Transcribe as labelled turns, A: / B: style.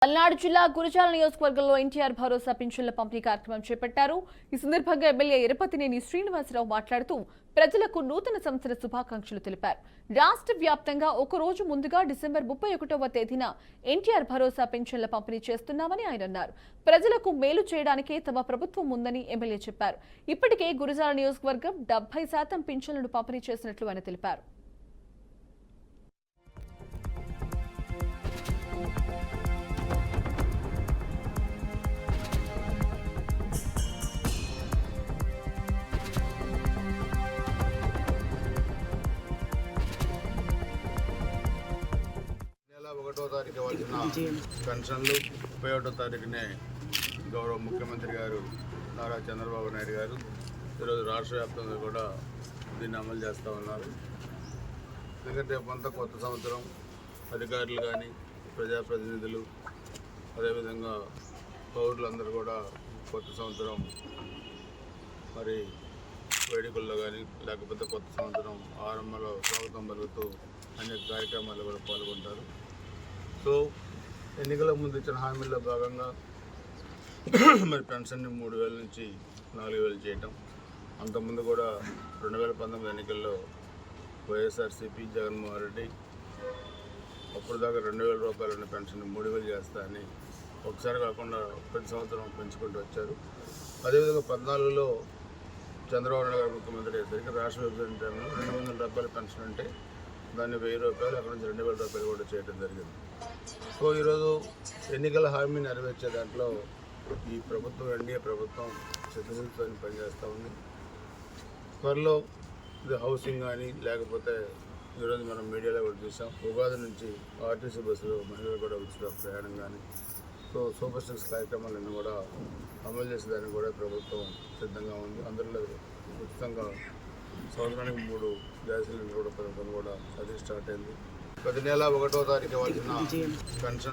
A: పల్నాడు జిల్లా గురజాల నియోజకవర్గంలో ఎన్టీఆర్ భరోసా పింఛన్ల పంపిణీ కార్యక్రమం చేపట్టారు. ఈ సందర్భంగా ఎమ్మెల్యే ఎరపతినేని శ్రీనివాసరావు మాట్లాడుతూ ప్రజలకు నూతన సంవత్సర శుభాకాంక్షలు తెలిపారు. రాష్ట్ర వ్యాప్తంగా ఒక రోజు ముందుగా డిసెంబర్ 31వ తేదీన ఎన్టీఆర్ భరోసా పింఛన్ల పంపిణీ చేస్తున్నామని ఆయన అన్నారు. ప్రజలకు మేలు చేయడానికే తమ ప్రభుత్వం ఉందని ఎమ్మెల్యే చెప్పారు. ఇప్పటికే గురజాల నియోజకవర్గం 70% పింఛన్లను పంపిణీ చేసినట్లు ఆయన తెలిపారు.
B: నెల 1వ తారీఖు ఇవ్వాల్సిన పెన్షన్లు 31వ తారీఖునే గౌరవ ముఖ్యమంత్రి గారు నారా చంద్రబాబు నాయుడు గారు ఈరోజు రాష్ట్ర వ్యాప్తంగా కూడా దీన్ని అమలు చేస్తూ ఉన్నారు. ఎందుకంటే కొంత కొత్త సంవత్సరం అధికారులు కానీ ప్రజాప్రతినిధులు అదేవిధంగా పౌరులందరూ కూడా కొత్త సంవత్సరం మరి వేడుకల్లో కానీ లేకపోతే కొత్త సంవత్సరం ఆరంభంలో స్వాగతం పలుకుతూ అనేక కార్యక్రమాల్లో కూడా పాల్గొంటారు. సో ఎన్నికల ముందు ఇచ్చిన హామీల్లో భాగంగా మరి పెన్షన్ని 3,000 నుంచి 4,000 చేయటం, అంతకుముందు కూడా 2019 ఎన్నికల్లో వైఎస్ఆర్సీపీ జగన్మోహన్ రెడ్డి అప్పుడు దాకా 2,000 రూపాయలు పెన్షన్ 3,000 చేస్తా అని ఒకసారి కాకుండా ప్రతి సంవత్సరం పెంచుకుంటూ వచ్చారు. అదేవిధంగా 14లో చంద్రబాబు నాయుడు గారు ముఖ్యమంత్రి అయ్యేసరికి రాష్ట్ర విభజన టైంలో 200 రూపాయల పెన్షన్ అంటే దాన్ని 1,000 రూపాయలు అక్కడ నుంచి 2,000 రూపాయలు కూడా చేయడం జరిగింది. సో ఈరోజు ఎన్నికల హామీ నెరవేర్చే దాంట్లో ఈ ప్రభుత్వం ఎన్డీఏ ప్రభుత్వం చిత్తశుద్ధితో పనిచేస్తూ ఉంది. త్వరలో ఇది హౌసింగ్ కానీ లేకపోతే ఈరోజు మనం మీడియాలో కూడా చూసాం, ఉగాది నుంచి ఆర్టీసీ బస్సులో మహిళలు కూడా ఉచిత ప్రయాణం కానీ సో సూపర్ స్టార్స్ కార్యక్రమాలన్నీ కూడా అమలు చేసేదానికి కూడా ప్రభుత్వం సిద్ధంగా ఉంది. అందులో ఉచితంగా సంవత్సరానికి 3 గ్యాస్ సిలిండర్ కూడా పథకం కూడా అది స్టార్ట్ అయింది. ప్రతి నెల 1వ తారీఖు ఇవ్వాల్సిన పెన్షన్